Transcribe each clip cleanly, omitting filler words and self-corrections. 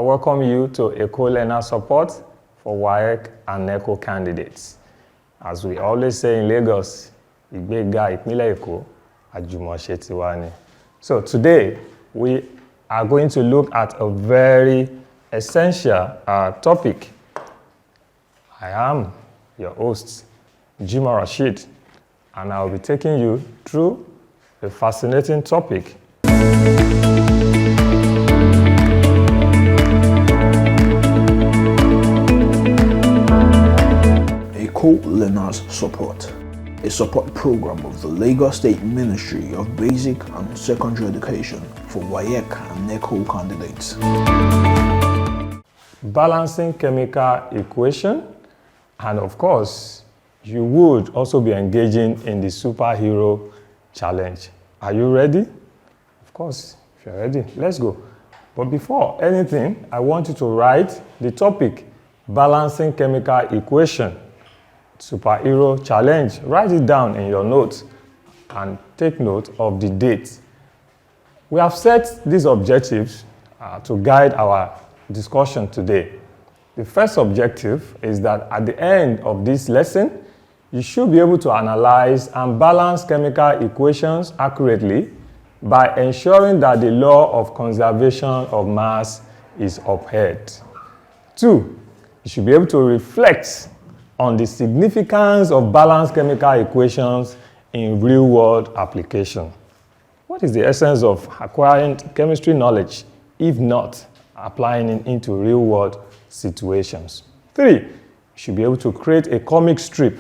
welcome you to Eko Learners Support for WAEC and NECO candidates. As we always say in Lagos, Ìgbéga ìpínlẹ̀ Èkó, àjùmọ̀ṣe tiwa ni. So today, we are going to look at a very essential topic. I am your host, Jimoh Rashid, and I'll be taking you through a fascinating topic. Eko Learners Support, a support program of the Lagos State Ministry of Basic and Secondary Education for WAEC and NECO candidates. Balancing chemical equation, and of course, you would also be engaging in the superhero challenge. Are you ready? Of course, if you're ready, let's go. But before anything, I want you to write the topic, balancing chemical equation, superhero challenge. Write it down in your notes and take note of the date. We have set these objectives to guide our discussion today. The first objective is that at the end of this lesson, you should be able to analyze and balance chemical equations accurately by ensuring that the law of conservation of mass is upheld. 2, you should be able to reflect on the significance of balanced chemical equations in real-world application. What is the essence of acquiring chemistry knowledge, if not applying it into real-world situations? 3, you should be able to create a comic strip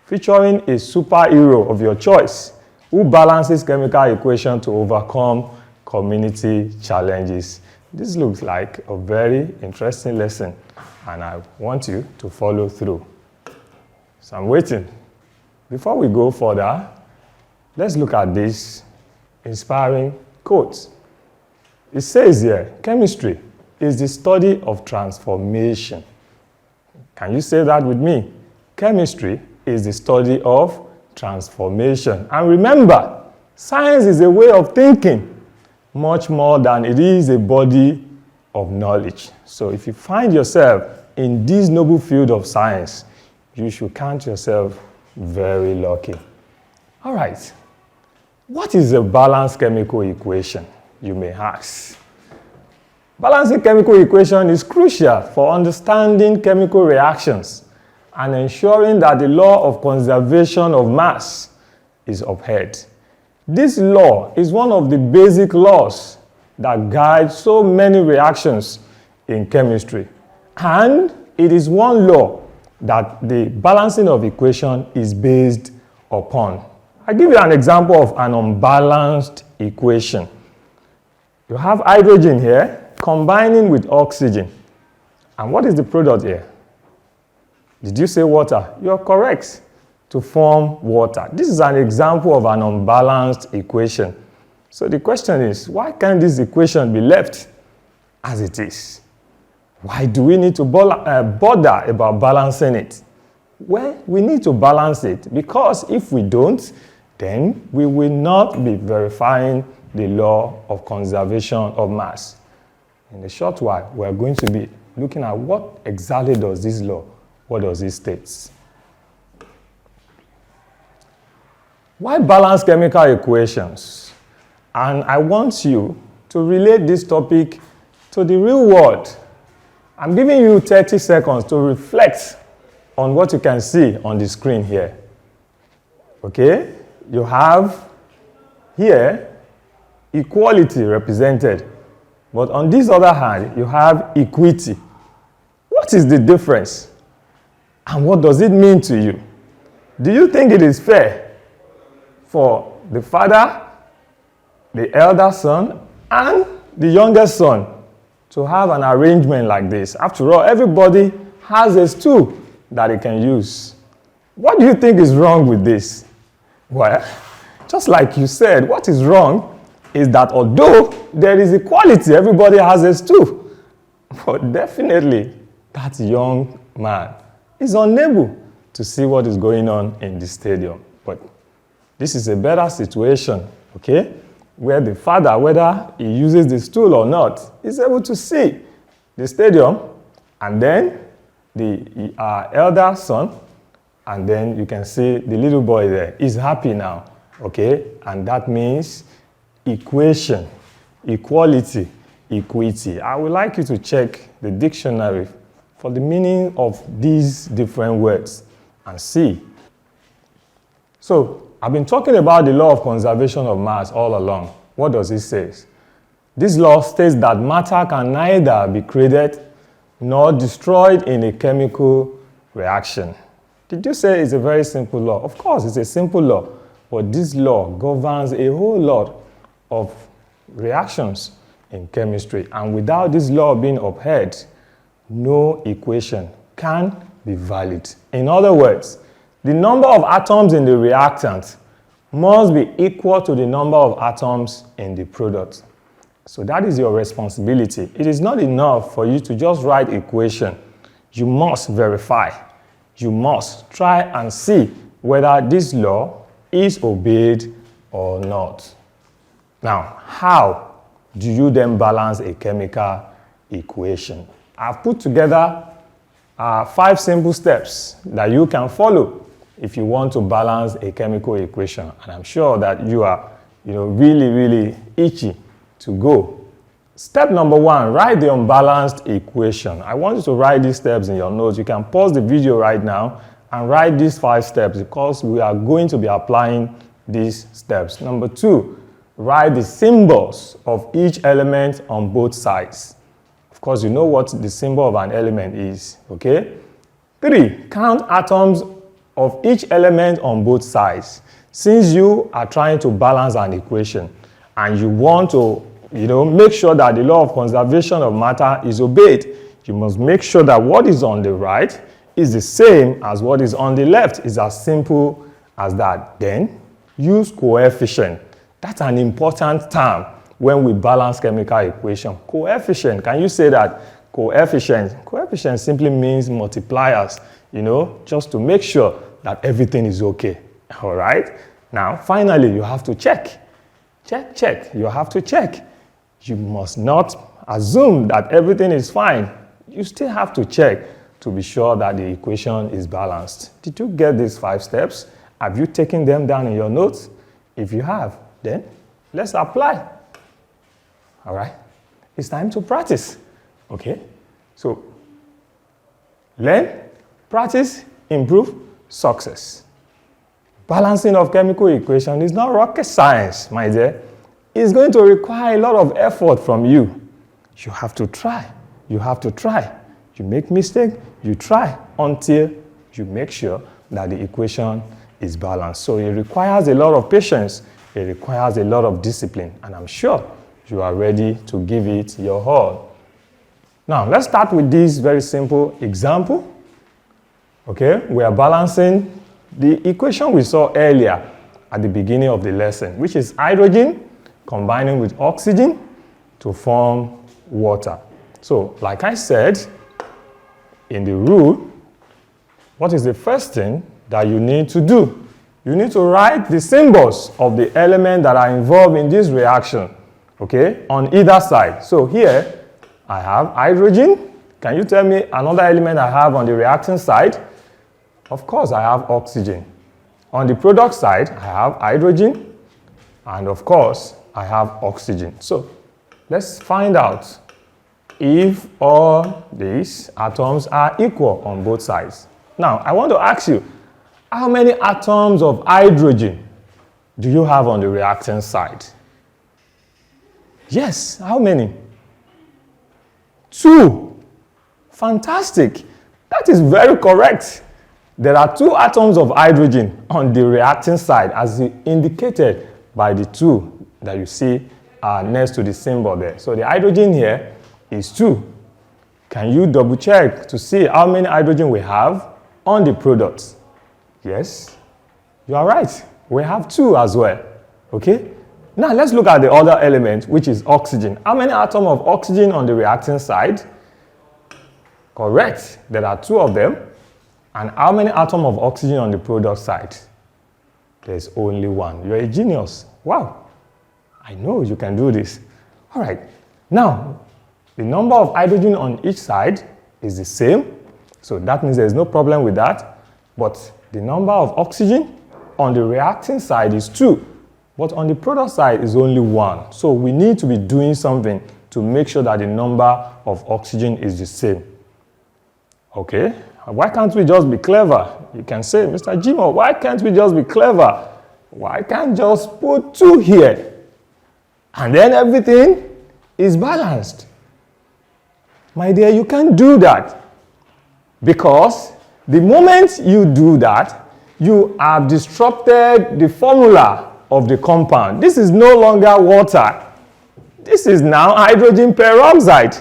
featuring a superhero of your choice who balances chemical equation to overcome community challenges. This looks like a very interesting lesson, and I want you to follow through. So I'm waiting. Before we go further, let's look at this inspiring quote. It says here, chemistry is the study of transformation. Can you say that with me? Chemistry is the study of transformation. And remember, science is a way of thinking much more than it is a body of knowledge. So if you find yourself in this noble field of science, you should count yourself very lucky. All right. What is a balanced chemical equation, you may ask? Balancing chemical equation is crucial for understanding chemical reactions and ensuring that the law of conservation of mass is upheld. This law is one of the basic laws that guide so many reactions in chemistry, and it is one law that the balancing of equation is based upon. I'll give you an example of an unbalanced equation. You have hydrogen here combining with oxygen. And what is the product here? Did you say water? You're correct, to form water. This is an example of an unbalanced equation. So the question is, why can't this equation be left as it is? Why do we need to bother about balancing it? Well, we need to balance it because if we don't, then we will not be verifying the law of conservation of mass. In a short while, we are going to be looking at what exactly does this law, what does it state? Why balance chemical equations? And I want you to relate this topic to the real world. I'm giving you 30 seconds to reflect on what you can see on the screen here. Okay? You have here equality represented, but on this other hand, you have equity. What is the difference? And what does it mean to you? Do you think it is fair for the father, the elder son, and the youngest son to have an arrangement like this? After all, everybody has a stool that they can use. What do you think is wrong with this? Well, just like you said, what is wrong is that although there is equality, everybody has a stool. But definitely, that young man is unable to see what is going on in the stadium. But this is a better situation, okay? Where the father, whether he uses the stool or not, is able to see the stadium, and then the elder son, and then you can see the little boy there. He's happy now, okay? And that means equation, equality, equity. I would like you to check the dictionary for the meaning of these different words and see. So, I've been talking about the law of conservation of mass all along. What does it say? This law states that matter can neither be created nor destroyed in a chemical reaction. Did you say it's a very simple law? Of course, it's a simple law, but this law governs a whole lot of reactions in chemistry. And without this law being upheld, no equation can be valid. In other words, the number of atoms in the reactant must be equal to the number of atoms in the product. So that is your responsibility. It is not enough for you to just write equation. You must verify. You must try and see whether this law is obeyed or not. Now, how do you then balance a chemical equation? I've put together 5 simple steps that you can follow if you want to balance a chemical equation. And I'm sure that you are really itchy to go. Step number 1, write the unbalanced equation. I want you to write these steps in your notes. You can pause the video right now and write these 5 steps because we are going to be applying these steps. Number 2, write the symbols of each element on both sides. Of course, you know what the symbol of an element is, okay? 3, count atoms of each element on both sides. Since you are trying to balance an equation and you want to make sure that the law of conservation of matter is obeyed, you must make sure that what is on the right is the same as what is on the left. It's as simple as that. Then, use coefficient. That's an important term when we balance chemical equation. Coefficient, can you say that? Coefficient. Coefficient simply means multipliers, just to make sure that everything is okay. All right? Now, finally, you have to check. Check. You have to check. You must not assume that everything is fine. You still have to check to be sure that the equation is balanced. Did you get these 5 steps? Have you taken them down in your notes? If you have, then let's apply. All right? It's time to practice. Okay? So, learn, practice, improve, success. Balancing of chemical equation is not rocket science, my dear. It's going to require a lot of effort from you. You have to try. You have to try. You make mistake, you try until you make sure that the equation is balanced. So it requires a lot of patience. It requires a lot of discipline. And I'm sure you are ready to give it your all. Now, let's start with this very simple example. Okay, we are balancing the equation we saw earlier at the beginning of the lesson, which is hydrogen combining with oxygen to form water. So, like I said, in the rule, what is the first thing that you need to do? You need to write the symbols of the elements that are involved in this reaction, okay, on either side. So here, I have hydrogen. Can you tell me another element I have on the reactant side? Of course, I have oxygen. On the product side, I have hydrogen, and of course, I have oxygen. So, let's find out if all these atoms are equal on both sides. Now, I want to ask you, how many atoms of hydrogen do you have on the reactant side? Yes, how many? 2. Fantastic. That is very correct. There are 2 atoms of hydrogen on the reactant side, as indicated by the 2 that you see next to the symbol there. So the hydrogen here is 2. Can you double check to see how many hydrogen we have on the product? Yes, you are right. We have 2 as well. Okay? Now let's look at the other element, which is oxygen. How many atoms of oxygen on the reactant side? Correct. There are 2 of them. And how many atoms of oxygen on the product side? There's only 1. You're a genius. Wow. I know you can do this. All right. Now, The number of hydrogen on each side is the same, so that means there's no problem with that. But the number of oxygen on the reacting side is 2, but on the product side is only 1. So we need to be doing something to make sure that the number of oxygen is the same. Okay, why can't we just be clever? You can say, Mr. Jimo, why can't we just be clever? Why can't just put 2 here? And then everything is balanced. My dear, you can't do that. Because the moment you do that, you have disrupted the formula of the compound. This is no longer water. This is now hydrogen peroxide.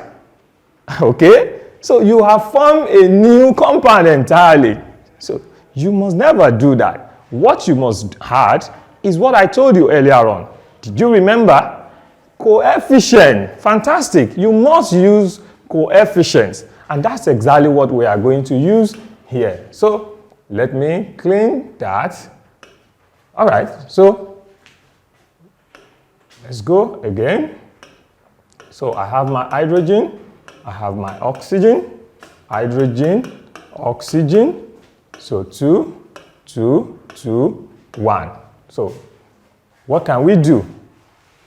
Okay? So you have formed a new compound entirely. So you must never do that. What you must add is what I told you earlier on. Did you remember? Coefficient. Fantastic. You must use coefficients. And that's exactly what we are going to use here. So let me clean that. All right. So let's go again. So I have my hydrogen. I have my oxygen. Hydrogen, oxygen. So 2, 2, 2, 1. So what can we do?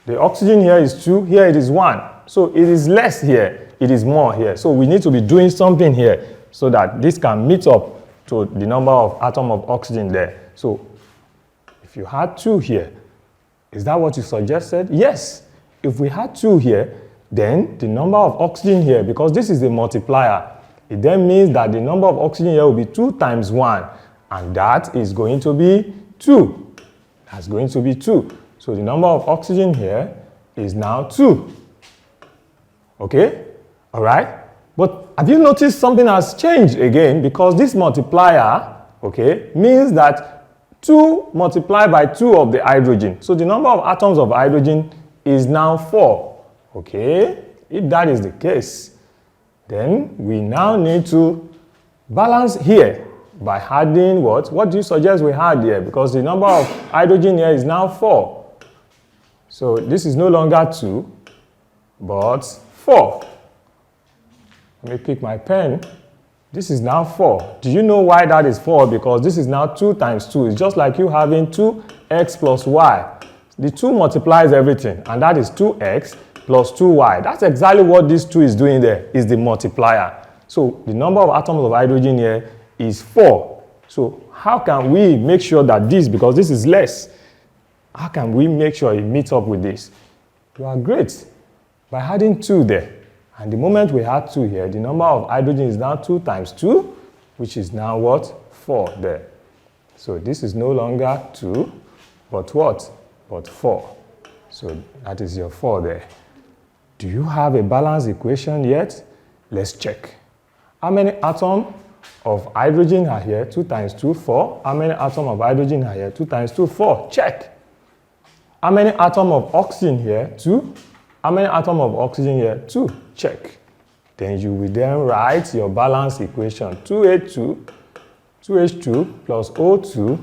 The oxygen here is 2, here it is 1. So it is less here, it is more here. So we need to be doing something here so that this can meet up to the number of atoms of oxygen there. So if you had 2 here, is that what you suggested? Yes. If we had 2 here, then the number of oxygen here, because this is a multiplier, it then means that the number of oxygen here will be 2 times 1, and that is going to be 2. That's going to be 2. So the number of oxygen here is now 2. Okay? All right? But have you noticed something has changed again? Because this multiplier, okay, means that 2 multiplied by 2 of the hydrogen. So the number of atoms of hydrogen is now 4. Okay? If that is the case, then we now need to balance here by adding what? What do you suggest we add here? Because the number of hydrogen here is now 4. So this is no longer 2, but 4. Let me pick my pen. This is now 4. Do you know why that is 4? Because this is now 2 times 2. It's just like you having 2x plus y. The 2 multiplies everything, and that is 2x plus 2y. That's exactly what this 2 is doing there, is the multiplier. So the number of atoms of hydrogen here is 4. So how can we make sure that this, because this is less, how can we make sure it meets up with this? You are great. By adding 2 there. And the moment we add 2 here, the number of hydrogen is now 2 times 2, which is now what? 4 there. So this is no longer 2, but what? But 4. So that is your 4 there. Do you have a balanced equation yet? Let's check. How many atoms of hydrogen are here? 2 times 2, 4. How many atoms of hydrogen are here? 2 times 2, 4. Check. How many atoms of oxygen here? 2. How many atoms of oxygen here? 2. Check. Then you will then write your balanced equation. 2H2 plus O2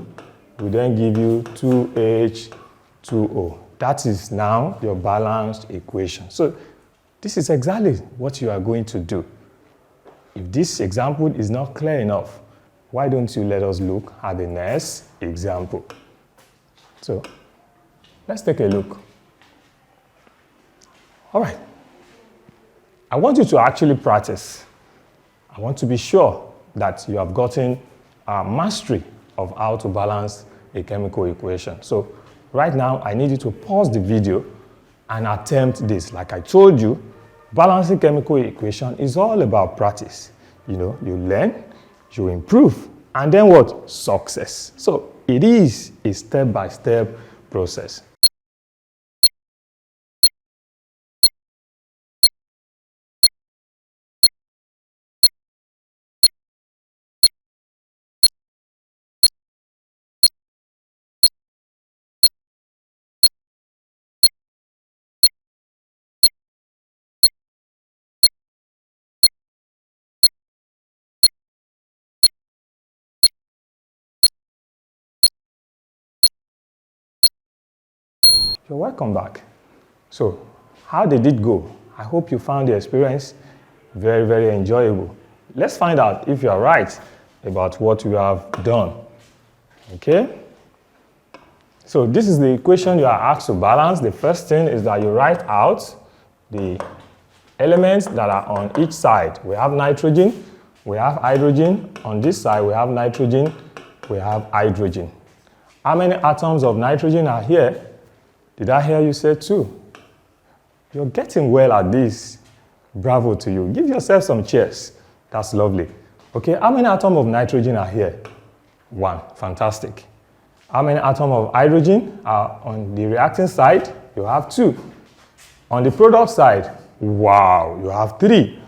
will then give you 2H2O. That is now your balanced equation. So this is exactly what you are going to do. If this example is not clear enough, why don't you let us look at the next example? So let's take a look. All right. I want you to actually practice. I want to be sure that you have gotten mastery of how to balance a chemical equation. So right now, I need you to pause the video and attempt this. Like I told you, balancing chemical equation is all about practice. You know, you learn, you improve, and then what? Success. So it is a step-by-step process. You're welcome back. So, how did it go? I hope you found the experience very, very enjoyable. Let's find out if you are right about what you have done. Okay? So this is the equation you are asked to balance. The first thing is that you write out the elements that are on each side. We have nitrogen, we have hydrogen. On this side, we have nitrogen, we have hydrogen. How many atoms of nitrogen are here? Did I hear you say 2? You're getting well at this. Bravo to you. Give yourself some cheers. That's lovely. Okay, how many atoms of nitrogen are here? 1. Fantastic. How many atoms of hydrogen are on the reacting side? You have 2. On the product side, wow, you have 3.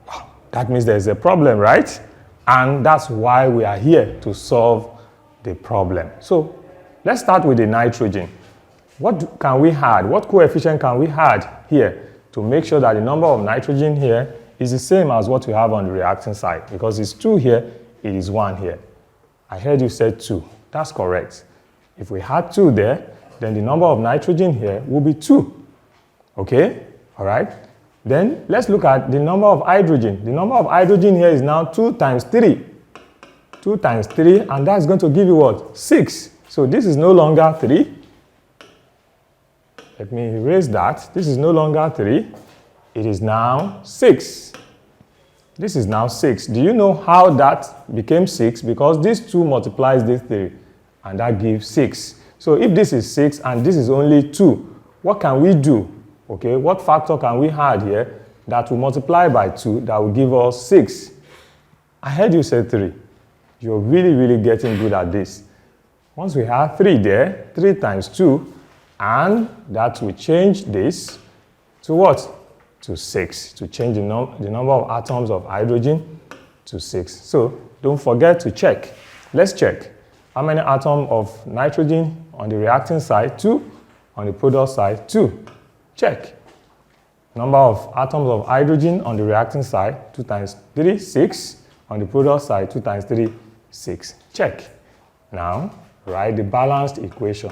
Wow, that means there's a problem, right? And that's why we are here, to solve the problem. So let's start with the nitrogen. What can we add? What coefficient can we add here to make sure that the number of nitrogen here is the same as what we have on the reacting side? Because it's 2 here, it is 1 here. I heard you said 2. That's correct. If we had 2 there, then the number of nitrogen here will be 2. Okay? All right? Then let's look at the number of hydrogen. The number of hydrogen here is now 2 times 3. 2 times 3, and that's going to give you what? 6. So this is no longer 3. Let me erase that. This is no longer 3. It is now 6. This is now 6. Do you know how that became 6? Because this 2 multiplies this 3, and that gives 6. So if this is 6 and this is only 2, what can we do? Okay, what factor can we add here that will multiply by 2 that will give us 6? I heard you say 3. You're really, really getting good at this. Once we have 3 there, 3 times 2, and that will change this to what? To 6, to change the number of atoms of hydrogen to 6. So don't forget to check. Let's check. How many atoms of nitrogen on the reacting side? 2. On the product side? 2. Check. Number of atoms of hydrogen on the reacting side? 2 times 3, 6. On the product side, 2 times 3, 6. Check. Now, write the balanced equation.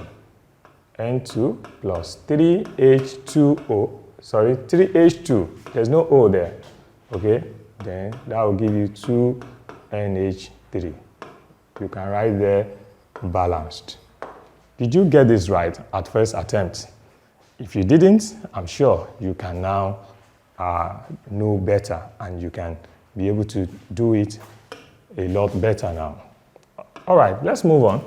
N2 plus 3H2O. Sorry, 3H2. There's no O there. Okay? Then that will give you 2NH3. You can write there balanced. Did you get this right at first attempt? If you didn't, I'm sure you can now know better, and you can be able to do it a lot better now. All right, let's move on.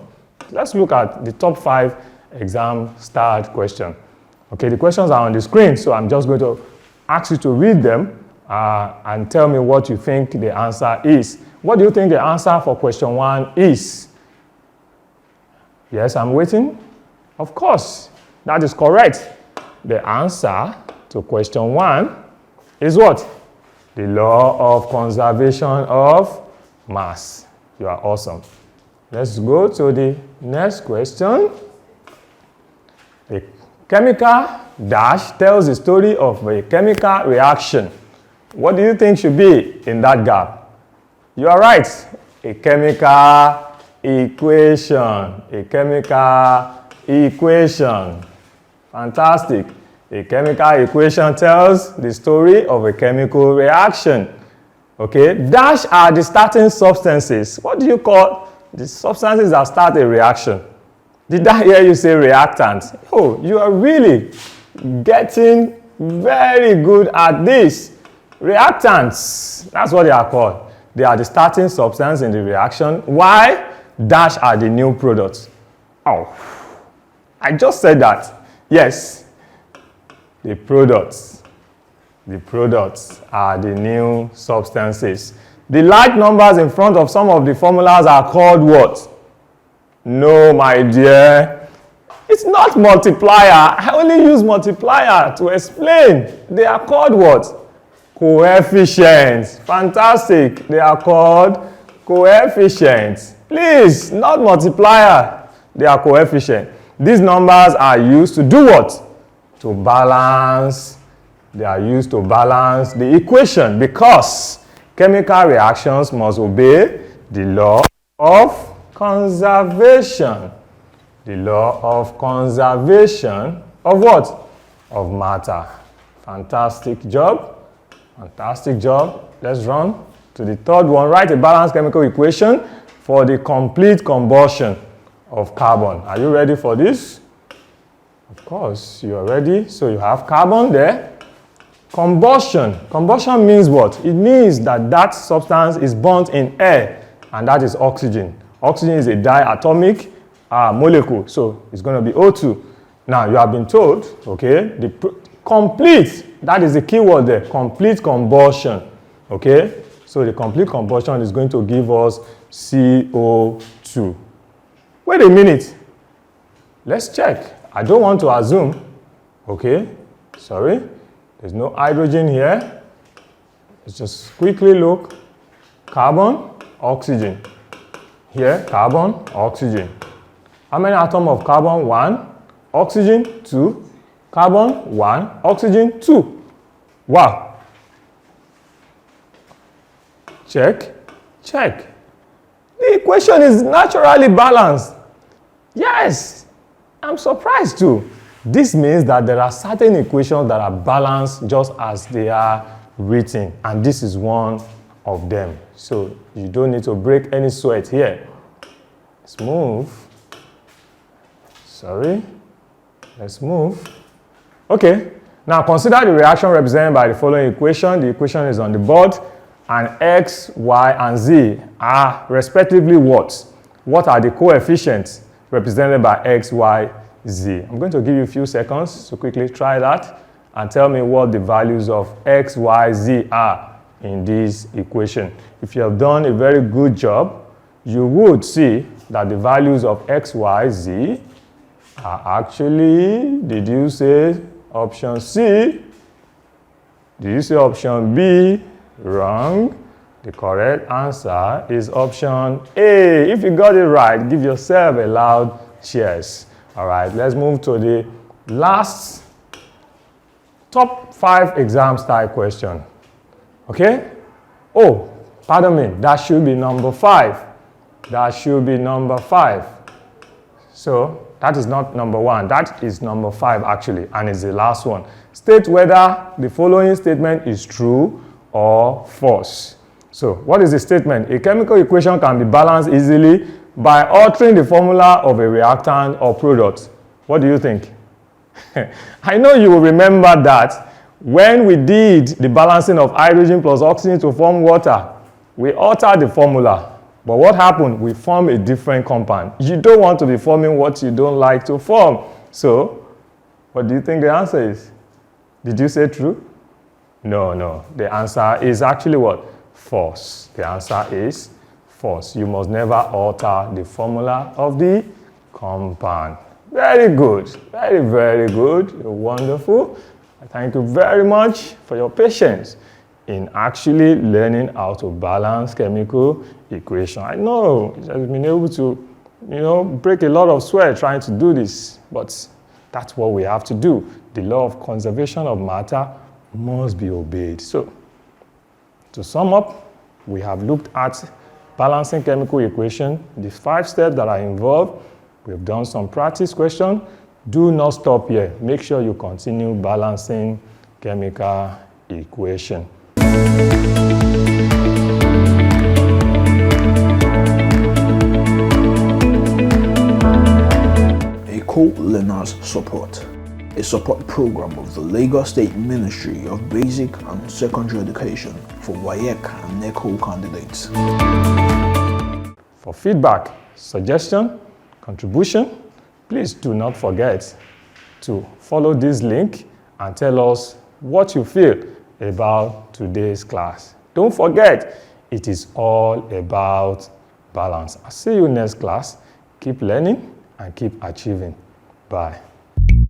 Let's look at the top 5 exam style question. Okay, the questions are on the screen, so I'm just going to ask you to read them and tell me what you think the answer is. What do you think the answer for question 1 is? Yes, I'm waiting. Of course, that is correct. The answer to question 1 is what? The law of conservation of mass. You are awesome. Let's go to the next question. The chemical dash tells the story of a chemical reaction. What do you think should be in that gap? You are right. A chemical equation. A chemical equation. Fantastic. A chemical equation tells the story of a chemical reaction. Okay, dash are the starting substances. What do you call the substances that start a reaction? Did I hear you say reactants? Oh, you are really getting very good at this. Reactants, that's what they are called. They are the starting substance in the reaction. Why? Dash are the new products. Oh, I just said that. Yes, the products are the new substances. The large numbers in front of some of the formulas are called what? No, my dear. It's not multiplier. I only use multiplier to explain. They are called what? Coefficients. Fantastic. They are called coefficients. Please, not multiplier. They are coefficients. These numbers are used to do what? To balance. They are used to balance the equation, because chemical reactions must obey the law of conservation. The law of conservation of what? Of matter. Fantastic job. Fantastic job. Let's run to the third one. Write a balanced chemical equation for the complete combustion of carbon. Are you ready for this? Of course, you are ready. So you have carbon there. Combustion. Combustion means what? It means that that substance is burnt in air, and that is oxygen. Oxygen is a diatomic molecule, so it's going to be O2. Now, you have been told, okay, complete, that is the key word there, complete combustion, okay? So the complete combustion is going to give us CO2. Wait a minute. Let's check. I don't want to assume, okay? Sorry. There's no hydrogen here. Let's just quickly look. Carbon, oxygen. Here, carbon, oxygen. How many atoms of carbon? 1. Oxygen, 2. Carbon, 1. Oxygen, 2. Wow. Check. Check. The equation is naturally balanced. Yes. I'm surprised too. This means that there are certain equations that are balanced just as they are written, and this is one of them. So you don't need to break any sweat here. Let's move. Sorry. Let's move. Okay. Now consider the reaction represented by the following equation. The equation is on the board, and X, Y, and Z are respectively what? What are the coefficients represented by X, Y, Z? I'm going to give you a few seconds to quickly try that and tell me what the values of X, Y, Z are in this equation. If you have done a very good job, you would see that the values of X, Y, Z are actually, did you say option C? Did you say option B? Wrong. The correct answer is option A. If you got it right, give yourself a loud cheers. All right, let's move to the last top 5 exam style question. Okay? Oh, pardon me, that should be number 5. That should be number 5. So, that is not number 1. That is number 5 actually, and it's the last one. State whether the following statement is true or false. So, what is the statement? A chemical equation can be balanced easily by altering the formula of a reactant or product. What do you think? I know you will remember that when we did the balancing of hydrogen plus oxygen to form water, we altered the formula. But what happened? We formed a different compound. You don't want to be forming what you don't like to form. So, what do you think the answer is? Did you say true? No. The answer is actually what? False. The answer is false. You must never alter the formula of the compound. Very good. Very, very good. You're wonderful. Thank you very much for your patience in actually learning how to balance chemical equation. I know you've been able to, break a lot of sweat trying to do this, but that's what we have to do. The law of conservation of matter must be obeyed. So, to sum up, we have looked at balancing chemical equation, the 5 steps that are involved. We've done some practice questions. Do not stop here. Make sure you continue balancing chemical equation. Eko Learners Support, a support program of the Lagos State Ministry of Basic and Secondary Education for WAEC and NECO candidates. For feedback, suggestion, contribution, please do not forget to follow this link and tell us what you feel about today's class. Don't forget, it is all about balance. I'll see you next class. Keep learning and keep achieving. Bye.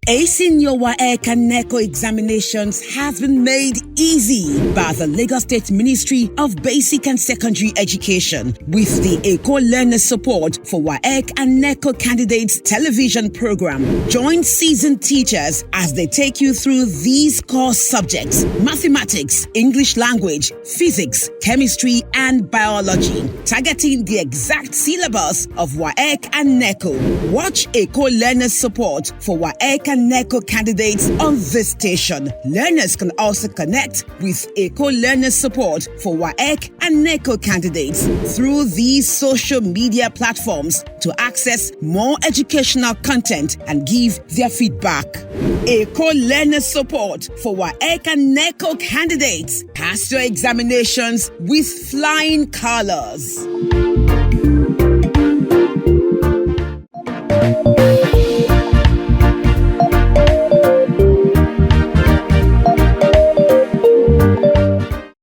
Acing your WAEC and NECO examinations has been made easy by the Lagos State Ministry of Basic and Secondary Education with the Eko Learners Support for WAEC and NECO candidates television program. Join seasoned teachers as they take you through these core subjects: mathematics, English language, physics, chemistry, and biology, targeting the exact syllabus of WAEC and NECO. Watch Eko Learners Support for WAEC and and NECO candidates on this station. Learners can also connect with Eko Learners Support for WAEC and NECO candidates through these social media platforms to access more educational content and give their feedback. Eko Learners Support for WAEC and NECO candidates. Pass your examinations with flying colors.